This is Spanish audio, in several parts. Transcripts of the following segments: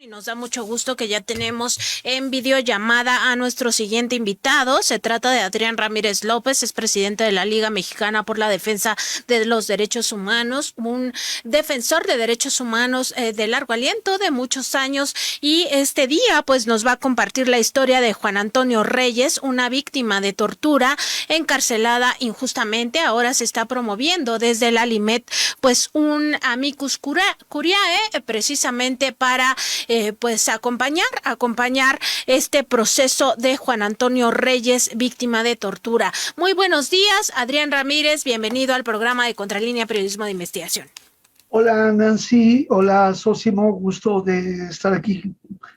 Y nos da mucho gusto que ya tenemos en videollamada a nuestro siguiente invitado. Se trata de Adrián Ramírez López, es presidente de la Liga Mexicana por la Defensa de los Derechos Humanos, un defensor de derechos humanos de largo aliento, de muchos años. Y este día pues nos va a compartir la historia de Juan Antonio Reyes, una víctima de tortura encarcelada injustamente. Ahora se está promoviendo desde la Limet pues un amicus curiae precisamente para pues acompañar este proceso de Juan Antonio Reyes, víctima de tortura. Muy buenos días, Adrián Ramírez, bienvenido al programa de Contralínea Periodismo de Investigación. Hola Nancy, hola Sósimo, gusto de estar aquí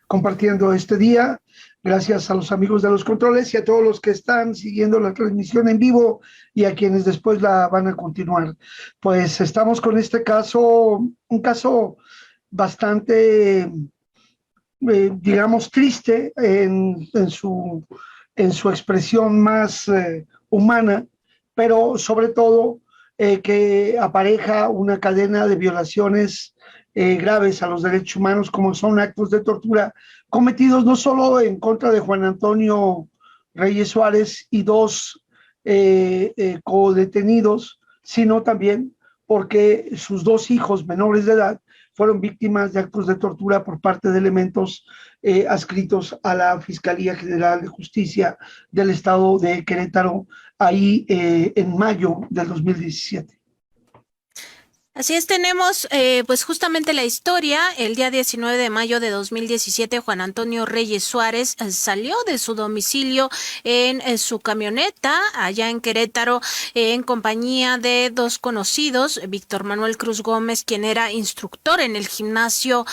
compartiendo este día. Gracias a los amigos de los controles y a todos los que están siguiendo la transmisión en vivo y a quienes después la van a continuar. Pues estamos con este caso, un caso bastante digamos, triste en su expresión más humana, pero sobre todo que apareja una cadena de violaciones graves a los derechos humanos, como son actos de tortura cometidos no solo en contra de Juan Antonio Reyes Suárez y dos codetenidos, sino también porque sus dos hijos menores de edad fueron víctimas de actos de tortura por parte de elementos adscritos a la Fiscalía General de Justicia del Estado de Querétaro, ahí en mayo del 2017. Así es, tenemos pues justamente la historia. El día 19 de mayo de 2017, Juan Antonio Reyes Suárez salió de su domicilio en su camioneta allá en Querétaro en compañía de dos conocidos, Víctor Manuel Cruz Gómez, quien era instructor en el gimnasio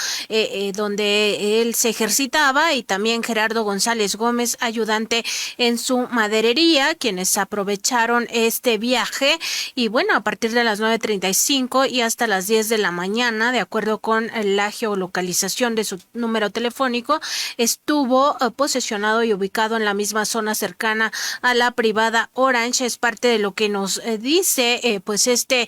donde él se ejercitaba, y también Gerardo González Gómez, ayudante en su maderería, quienes aprovecharon este viaje. Y bueno, a partir de las 9:35 y hasta las 10 de la mañana, de acuerdo con la geolocalización de su número telefónico, estuvo posesionado y ubicado en la misma zona cercana a la privada Orange. Es parte de lo que nos dice pues este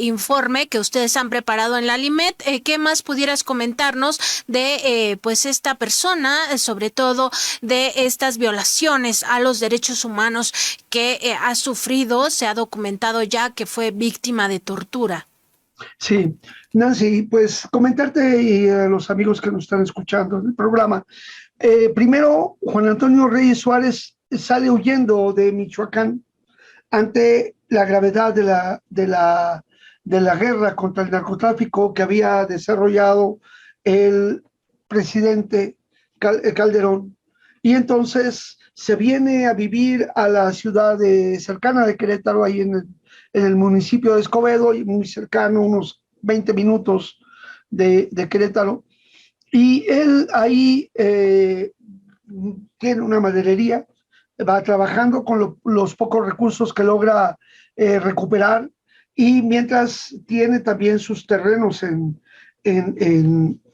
informe que ustedes han preparado en la Limet. ¿Qué más pudieras comentarnos de pues esta persona, sobre todo de estas violaciones a los derechos humanos que ha sufrido? Se ha documentado ya que fue víctima de tortura. Sí, Nancy, pues comentarte y a los amigos que nos están escuchando en el programa. Primero, Juan Antonio Reyes Suárez sale huyendo de Michoacán ante la gravedad de la guerra contra el narcotráfico que había desarrollado el presidente Calderón. Y entonces se viene a vivir a la ciudad cercana de Querétaro, ahí en el municipio de Escobedo, y muy cercano, unos 20 minutos de Querétaro. Y él ahí tiene una maderería, va trabajando con los pocos recursos que logra recuperar, y mientras tiene también sus terrenos en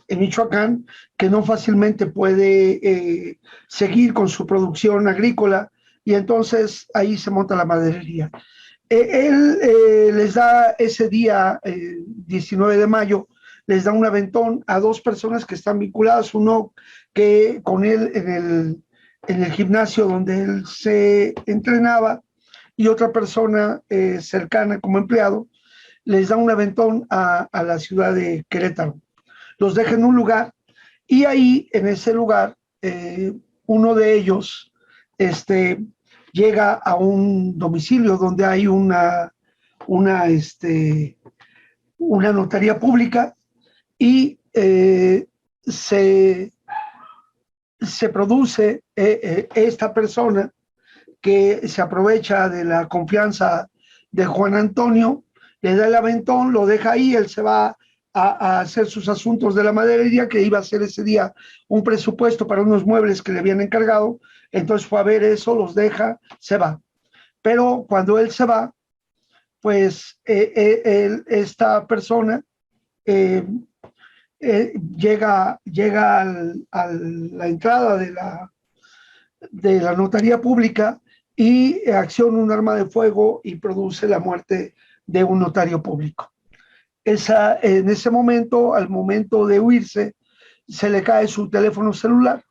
Michoacán, que no fácilmente puede seguir con su producción agrícola, y entonces ahí se monta la maderería. Él les da ese día, 19 de mayo, les da un aventón a dos personas que están vinculadas, uno que con él en el gimnasio donde él se entrenaba, y otra persona cercana como empleado. Les da un aventón a la ciudad de Querétaro. Los deja en un lugar, y ahí, en ese lugar, uno de ellos llega a un domicilio donde hay una notaría pública, y se produce esta persona que se aprovecha de la confianza de Juan Antonio, le da el aventón, lo deja ahí, él se va a hacer sus asuntos de la maderería, que iba a hacer ese día un presupuesto para unos muebles que le habían encargado. Entonces fue a ver eso, los deja, se va. Pero cuando él se va, pues esta persona llega a la entrada de la notaría pública y acciona un arma de fuego y produce la muerte de un notario público. En ese momento, al momento de huirse, se le cae su teléfono celular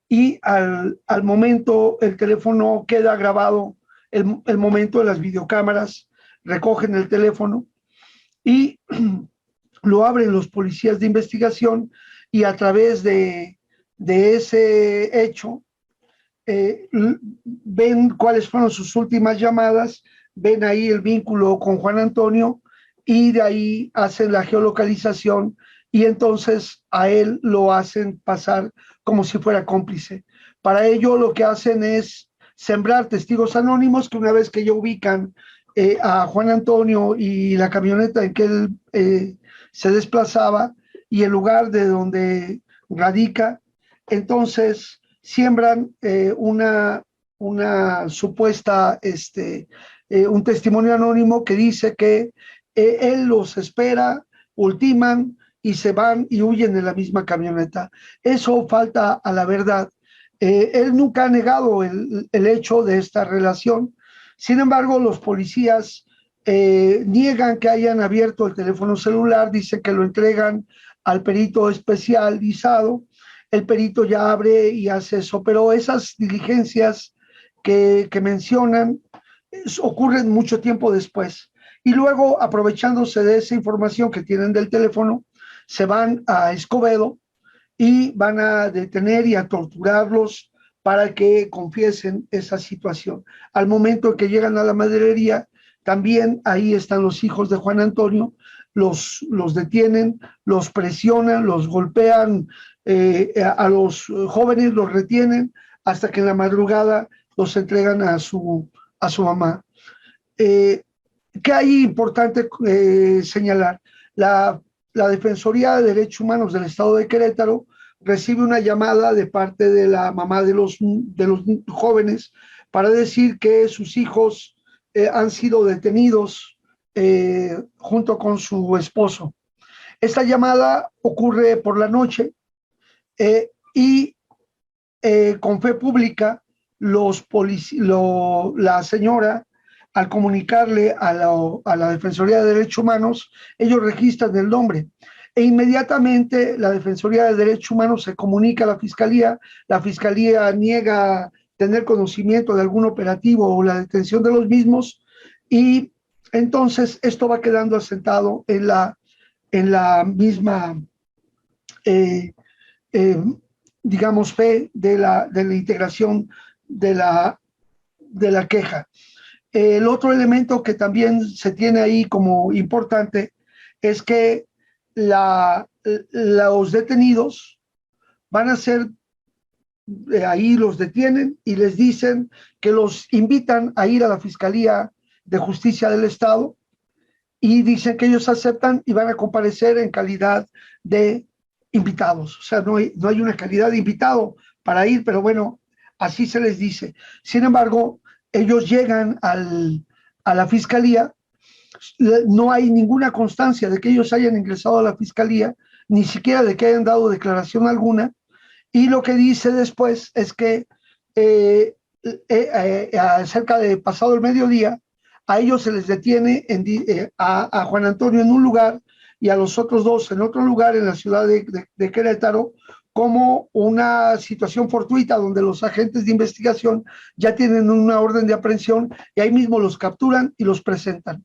y al momento el teléfono queda grabado, el momento de las videocámaras recogen el teléfono y lo abren los policías de investigación y a través de ese hecho ven cuáles fueron sus últimas llamadas, ven ahí el vínculo con Juan Antonio y de ahí hacen la geolocalización y entonces a él lo hacen pasar como si fuera cómplice. Para ello lo que hacen es sembrar testigos anónimos que una vez que ya ubican a Juan Antonio y la camioneta en que él se desplazaba y el lugar de donde radica, entonces siembran una supuesta, un testimonio anónimo que dice que él los espera, ultiman y se van y huyen en la misma camioneta. Eso falta a la verdad. Él nunca ha negado el hecho de esta relación. Sin embargo, los policías niegan que hayan abierto el teléfono celular, dicen que lo entregan al perito especializado. El perito ya abre y hace eso, pero esas diligencias que mencionan ocurren mucho tiempo después. Y luego, aprovechándose de esa información que tienen del teléfono, se van a Escobedo y van a detener y a torturarlos para que confiesen esa situación. Al momento que llegan a la maderería, también ahí están los hijos de Juan Antonio, los detienen, los presionan, los golpean, a los jóvenes los retienen hasta que en la madrugada los entregan a su mamá. ¿Qué hay importante señalar? La Defensoría de Derechos Humanos del Estado de Querétaro recibe una llamada de parte de la mamá de los jóvenes para decir que sus hijos han sido detenidos junto con su esposo. Esta llamada ocurre por la noche y con fe pública la señora, al comunicarle a la Defensoría de Derechos Humanos, ellos registran el nombre e inmediatamente la Defensoría de Derechos Humanos se comunica a la Fiscalía niega tener conocimiento de algún operativo o la detención de los mismos y entonces esto va quedando asentado en la misma digamos fe de la integración de la queja. El otro elemento que también se tiene ahí como importante es que los detenidos van a ser, ahí los detienen y les dicen que los invitan a ir a la Fiscalía de Justicia del Estado y dicen que ellos aceptan y van a comparecer en calidad de invitados. O sea, no hay una calidad de invitado para ir, pero bueno, así se les dice. Sin embargo, ellos llegan a la Fiscalía, no hay ninguna constancia de que ellos hayan ingresado a la Fiscalía, ni siquiera de que hayan dado declaración alguna, y lo que dice después es que cerca de pasado el mediodía, a ellos se les detiene a Juan Antonio en un lugar y a los otros dos en otro lugar en la ciudad de Querétaro, como una situación fortuita donde los agentes de investigación ya tienen una orden de aprehensión y ahí mismo los capturan y los presentan.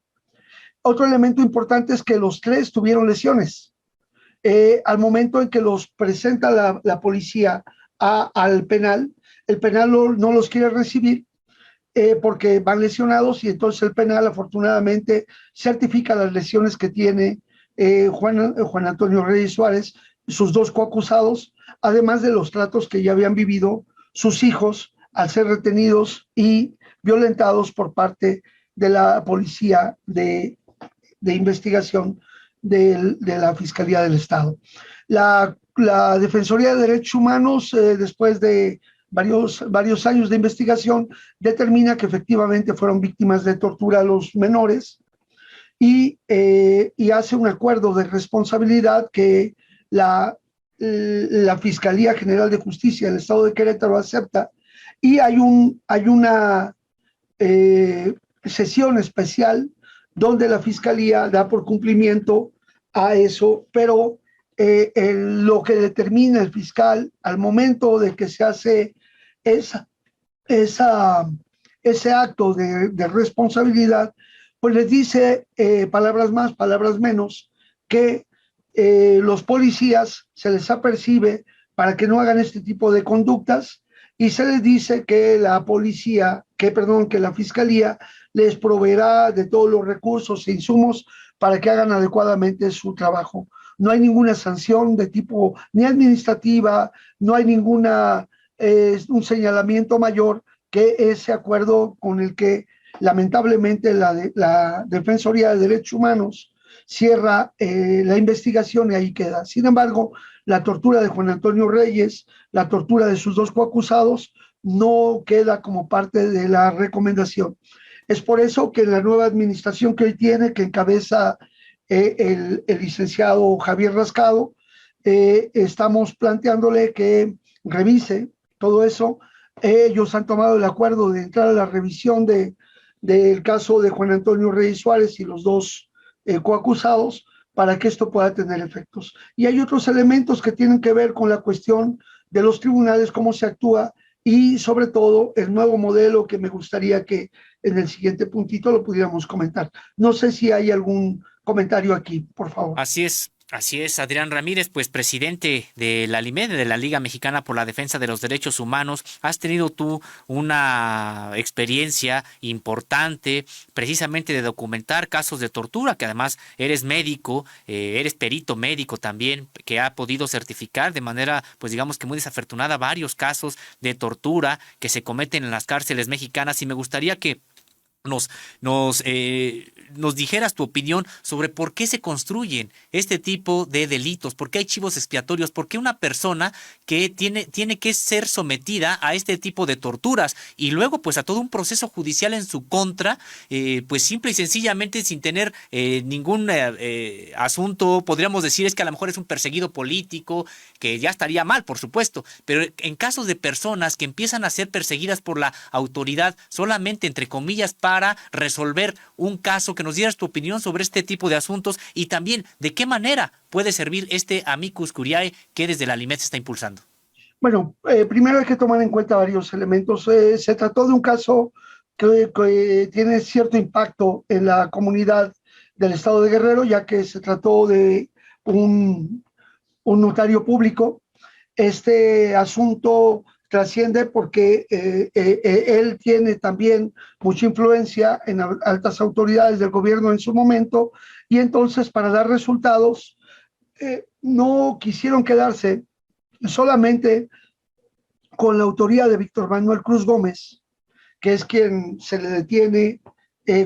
Otro elemento importante es que los tres tuvieron lesiones. Al momento en que los presenta la policía al penal, el penal no los quiere recibir porque van lesionados y entonces el penal afortunadamente certifica las lesiones que tiene Juan Antonio Reyes Suárez, sus dos coacusados, además de los tratos que ya habían vivido sus hijos al ser retenidos y violentados por parte de la policía de investigación de la Fiscalía del Estado. La Defensoría de Derechos Humanos, después de varios años de investigación, determina que efectivamente fueron víctimas de tortura los menores y hace un acuerdo de responsabilidad que la Fiscalía General de Justicia del Estado de Querétaro acepta y hay una sesión especial donde la Fiscalía da por cumplimiento a eso, pero lo que determina el fiscal al momento de que se hace esa, esa, ese acto de responsabilidad, pues les dice palabras más, palabras menos, que los policías se les apercibe para que no hagan este tipo de conductas y se les dice que la policía, que la fiscalía les proveerá de todos los recursos e insumos para que hagan adecuadamente su trabajo. No hay ninguna sanción de tipo ni administrativa, no hay ninguna un señalamiento mayor que ese acuerdo con el que lamentablemente la Defensoría de Derechos Humanos cierra la investigación y ahí queda. Sin embargo, la tortura de Juan Antonio Reyes, la tortura de sus dos coacusados, no queda como parte de la recomendación. Es por eso que la nueva administración que hoy tiene, que encabeza el licenciado Javier Rascado, estamos planteándole que revise todo eso. Ellos han tomado el acuerdo de entrar a la revisión del caso de Juan Antonio Reyes Suárez y los dos coacusados para que esto pueda tener efectos. Y hay otros elementos que tienen que ver con la cuestión de los tribunales, cómo se actúa y sobre todo el nuevo modelo que me gustaría que en el siguiente puntito lo pudiéramos comentar. No sé si hay algún comentario aquí, por favor. Así es, Adrián Ramírez, pues presidente de la LIMED, de la Liga Mexicana por la Defensa de los Derechos Humanos. Has tenido tú una experiencia importante precisamente de documentar casos de tortura, que además eres médico, eres perito médico también, que ha podido certificar de manera, pues digamos que muy desafortunada, varios casos de tortura que se cometen en las cárceles mexicanas, y me gustaría que nos, nos dijeras tu opinión sobre por qué se construyen este tipo de delitos, por qué hay chivos expiatorios, por qué una persona que tiene que ser sometida a este tipo de torturas y luego pues a todo un proceso judicial en su contra, pues simple y sencillamente sin tener ningún asunto. Podríamos decir es que a lo mejor es un perseguido político, que ya estaría mal, por supuesto, pero en casos de personas que empiezan a ser perseguidas por la autoridad solamente, entre comillas, para resolver un caso, que nos dieras tu opinión sobre este tipo de asuntos y también de qué manera puede servir este amicus curiae que desde la LIMED se está impulsando. Bueno, primero hay que tomar en cuenta varios elementos. Se trató de un caso que tiene cierto impacto en la comunidad del estado de Guerrero, ya que se trató de un notario público. Este asunto trasciende porque él tiene también mucha influencia en altas autoridades del gobierno en su momento, y entonces para dar resultados no quisieron quedarse solamente con la autoría de Víctor Manuel Cruz Gómez, que es quien se le detiene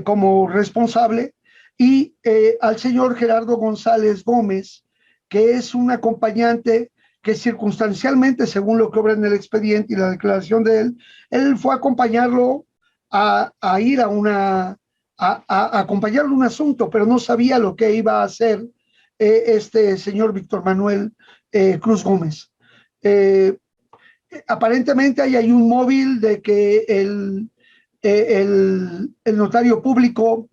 como responsable, y al señor Gerardo González Gómez, que es un acompañante que circunstancialmente, según lo que obra en el expediente y la declaración de él fue a acompañarlo a ir a acompañarlo un asunto, pero no sabía lo que iba a hacer este señor Víctor Manuel Cruz Gómez. Aparentemente hay un móvil de que el notario público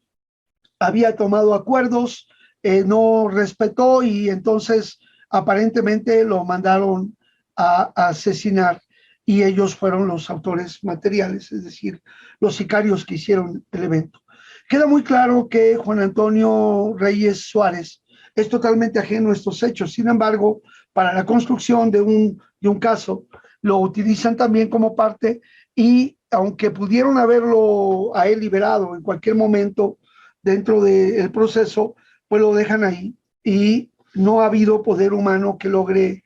había tomado acuerdos, no respetó y entonces aparentemente lo mandaron a asesinar, y ellos fueron los autores materiales, es decir, los sicarios que hicieron el evento. Queda muy claro que Juan Antonio Reyes Suárez es totalmente ajeno a estos hechos. Sin embargo, para la construcción de un caso, lo utilizan también como parte, y aunque pudieron haberlo a él liberado en cualquier momento dentro del proceso, pues lo dejan ahí y no ha habido poder humano que logre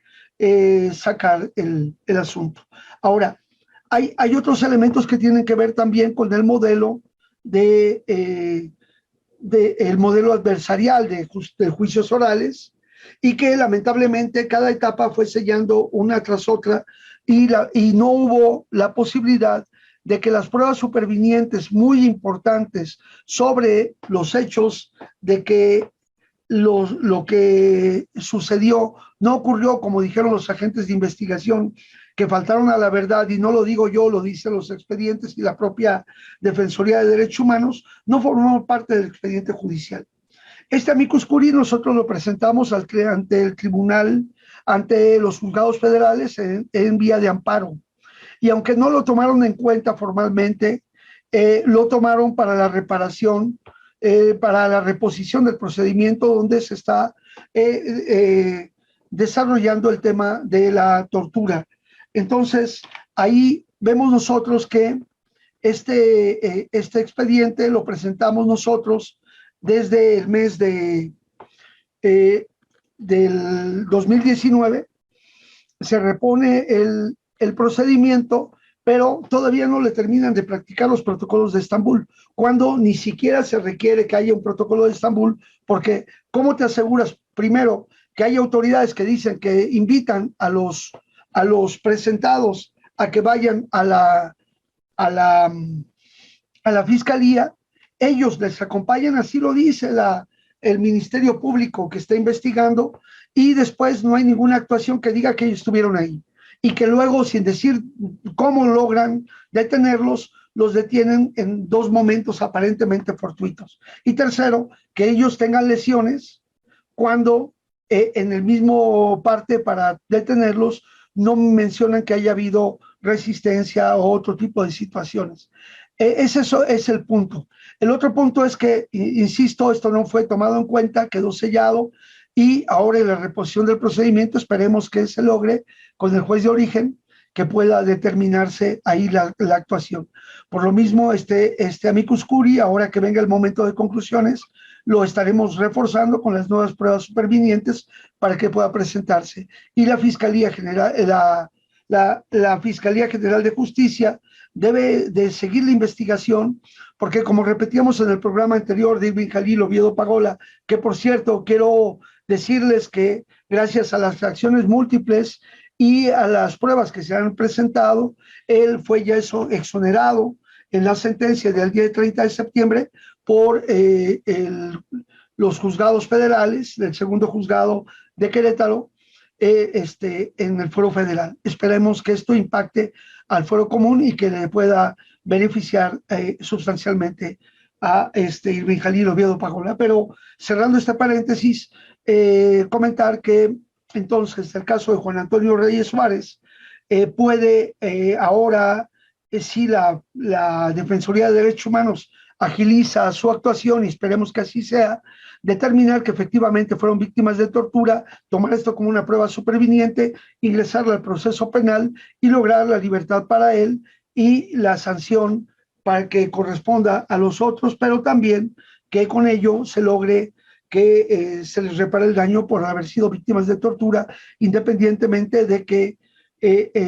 sacar el asunto. Ahora, hay otros elementos que tienen que ver también con el modelo el modelo adversarial de juicios orales, y que lamentablemente cada etapa fue sellando una tras otra, y no hubo la posibilidad de que las pruebas supervinientes muy importantes sobre los hechos de que lo que sucedió no ocurrió como dijeron los agentes de investigación, que faltaron a la verdad, y no lo digo yo, lo dicen los expedientes y la propia Defensoría de Derechos Humanos, no formó parte del expediente judicial. Este amicus curiae nosotros lo presentamos ante el tribunal, ante los juzgados federales en vía de amparo. Y aunque no lo tomaron en cuenta formalmente, lo tomaron para la reparación, para la reposición del procedimiento donde se está desarrollando el tema de la tortura. Entonces, ahí vemos nosotros que este expediente lo presentamos nosotros desde el mes del 2019. Se repone el procedimiento, pero todavía no le terminan de practicar los protocolos de Estambul, cuando ni siquiera se requiere que haya un protocolo de Estambul, porque ¿cómo te aseguras, primero, que hay autoridades que dicen que invitan a los presentados a que vayan a la fiscalía? Ellos les acompañan, así lo dice el Ministerio Público que está investigando, y después no hay ninguna actuación que diga que ellos estuvieron ahí, y que luego, sin decir cómo logran detenerlos, los detienen en dos momentos aparentemente fortuitos. Y tercero, que ellos tengan lesiones cuando en el mismo parte para detenerlos no mencionan que haya habido resistencia o otro tipo de situaciones. Eso es el punto. El otro punto es que, insisto, esto no fue tomado en cuenta, quedó sellado, y ahora en la reposición del procedimiento esperemos que se logre con el juez de origen, que pueda determinarse ahí la actuación. Por lo mismo, este amicus curiae, ahora que venga el momento de conclusiones, lo estaremos reforzando con las nuevas pruebas supervinientes para que pueda presentarse. Y la Fiscalía General, la Fiscalía General de Justicia debe de seguir la investigación, porque como repetíamos en el programa anterior de Irving Jalil Oviedo Pagola, que por cierto quiero decirles que gracias a las acciones múltiples y a las pruebas que se han presentado, él fue ya exonerado en la sentencia del día 30 de septiembre por los juzgados federales, del segundo juzgado de Querétaro, en el fuero federal. Esperemos que esto impacte al fuero común y que le pueda beneficiar sustancialmente a Irving Jalil Oviedo Pagola. Pero cerrando este paréntesis, comentar que entonces el caso de Juan Antonio Reyes Suárez puede ahora, si la Defensoría de Derechos Humanos agiliza su actuación, y esperemos que así sea, determinar que efectivamente fueron víctimas de tortura, tomar esto como una prueba superviniente, ingresarla al proceso penal y lograr la libertad para él y la sanción para que corresponda a los otros, pero también que con ello se logre que se les repare el daño por haber sido víctimas de tortura, independientemente de que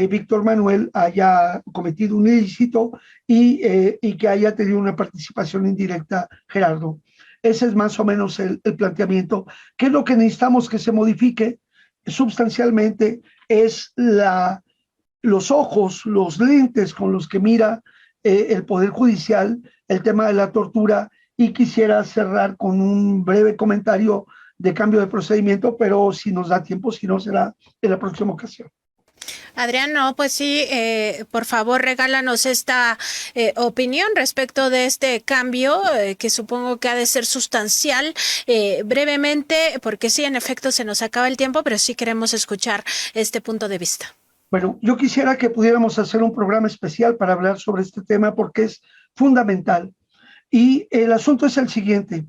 Víctor Manuel haya cometido un ilícito y que haya tenido una participación indirecta, Gerardo. Ese es más o menos el planteamiento. ¿Qué es lo que necesitamos que se modifique sustancialmente? Es los ojos, los lentes con los que mira el Poder Judicial el tema de la tortura, y quisiera cerrar con un breve comentario de cambio de procedimiento, pero si nos da tiempo, si no, será en la próxima ocasión. Adrián, no, pues sí, por favor, regálanos esta opinión respecto de este cambio, que supongo que ha de ser sustancial, brevemente, porque sí, en efecto, se nos acaba el tiempo, pero sí queremos escuchar este punto de vista. Bueno, yo quisiera que pudiéramos hacer un programa especial para hablar sobre este tema, porque es fundamental. Y el asunto es el siguiente.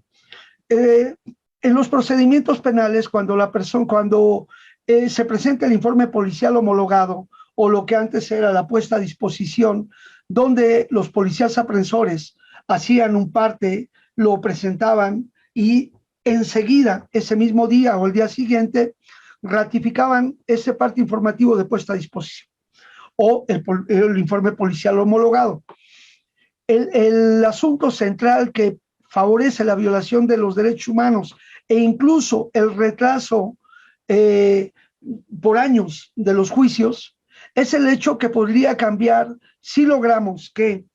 En los procedimientos penales, cuando se presenta el informe policial homologado, o lo que antes era la puesta a disposición, donde los policías aprensores hacían un parte, lo presentaban y enseguida, ese mismo día o el día siguiente, ratificaban ese parte informativo de puesta a disposición o el informe policial homologado. El asunto central que favorece la violación de los derechos humanos e incluso el retraso por años de los juicios es el hecho que podría cambiar si logramos que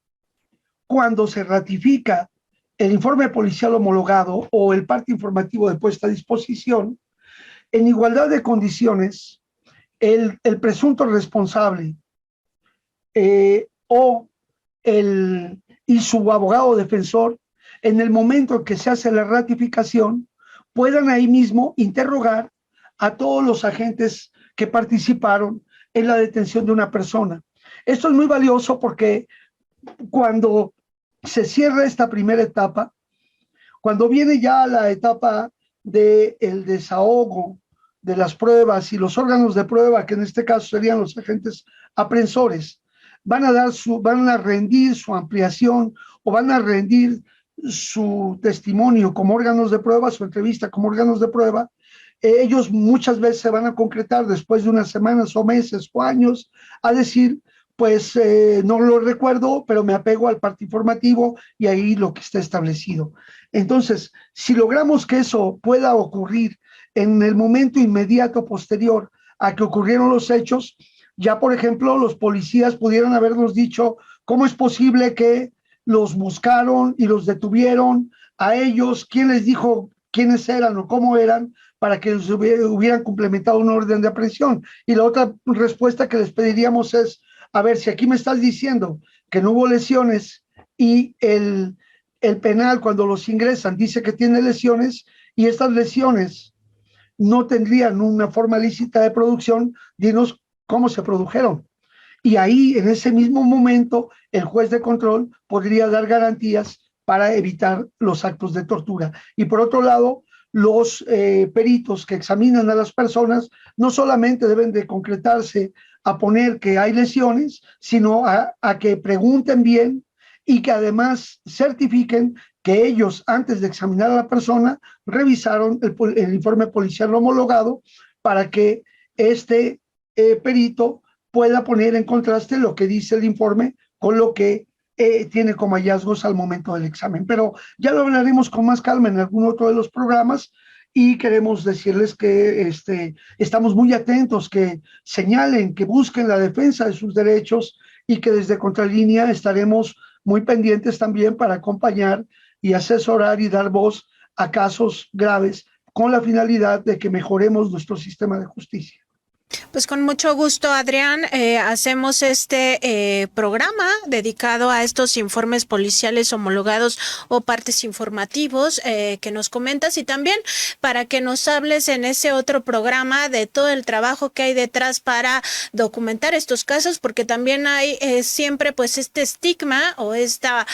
cuando se ratifica el informe policial homologado o el parte informativo de puesta a disposición, en igualdad de condiciones, el presunto responsable y su abogado defensor, en el momento en que se hace la ratificación, puedan ahí mismo interrogar a todos los agentes que participaron en la detención de una persona. Esto es muy valioso porque cuando se cierra esta primera etapa, cuando viene ya la etapa del desahogo de las pruebas y los órganos de prueba, que en este caso serían los agentes aprensores, van a rendir su ampliación o van a rendir su testimonio como órganos de prueba, su entrevista como órganos de prueba, ellos muchas veces se van a concretar después de unas semanas o meses o años a decir, pues no lo recuerdo, pero me apego al parte informativo y ahí lo que está establecido. Entonces, si logramos que eso pueda ocurrir en el momento inmediato posterior a que ocurrieron los hechos, ya por ejemplo los policías pudieran habernos dicho cómo es posible que los buscaron y los detuvieron a ellos, quién les dijo quiénes eran o cómo eran, para que hubieran complementado un orden de aprehensión. Y la otra respuesta que les pediríamos es, a ver, si aquí me estás diciendo que no hubo lesiones y el penal cuando los ingresan dice que tiene lesiones y estas lesiones no tendrían una forma lícita de producción, dinos cómo se produjeron. Y ahí, en ese mismo momento, el juez de control podría dar garantías para evitar los actos de tortura. Y por otro lado, los peritos que examinan a las personas no solamente deben de concretarse a poner que hay lesiones, sino a que pregunten bien y que además certifiquen que ellos, antes de examinar a la persona, revisaron el informe policial homologado para que este perito pueda poner en contraste lo que dice el informe con lo que tiene como hallazgos al momento del examen. Pero ya lo hablaremos con más calma en algún otro de los programas y queremos decirles que estamos muy atentos, que señalen, que busquen la defensa de sus derechos y que desde Contralínea estaremos muy pendientes también para acompañar y asesorar y dar voz a casos graves con la finalidad de que mejoremos nuestro sistema de justicia. Pues con mucho gusto, Adrián, hacemos este programa dedicado a estos informes policiales homologados o partes informativos que nos comentas y también para que nos hables en ese otro programa de todo el trabajo que hay detrás para documentar estos casos, porque también hay siempre pues este estigma o esta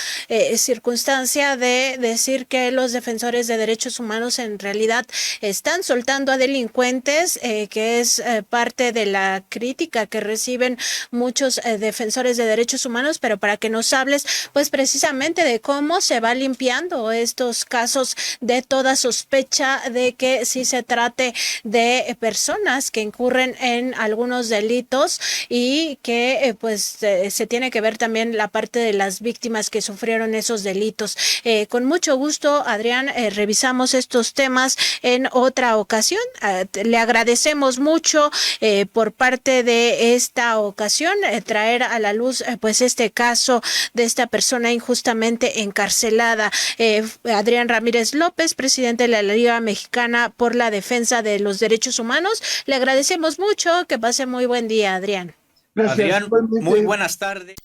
circunstancia de decir que los defensores de derechos humanos en realidad están soltando a delincuentes, que es parte de la crítica que reciben muchos defensores de derechos humanos, pero para que nos hables pues precisamente de cómo se va limpiando estos casos de toda sospecha de que sí se trate de personas que incurren en algunos delitos y que se tiene que ver también la parte de las víctimas que sufrieron esos delitos. Con mucho gusto, Adrián, revisamos estos temas en otra ocasión. Le agradecemos mucho por parte de esta ocasión traer a la luz pues este caso de esta persona injustamente encarcelada. Adrián Ramírez López, presidente de la Liga Mexicana por la Defensa de los Derechos Humanos. Le agradecemos mucho, que pase muy buen día, Adrián. Gracias. Adrián, muy buenas tardes.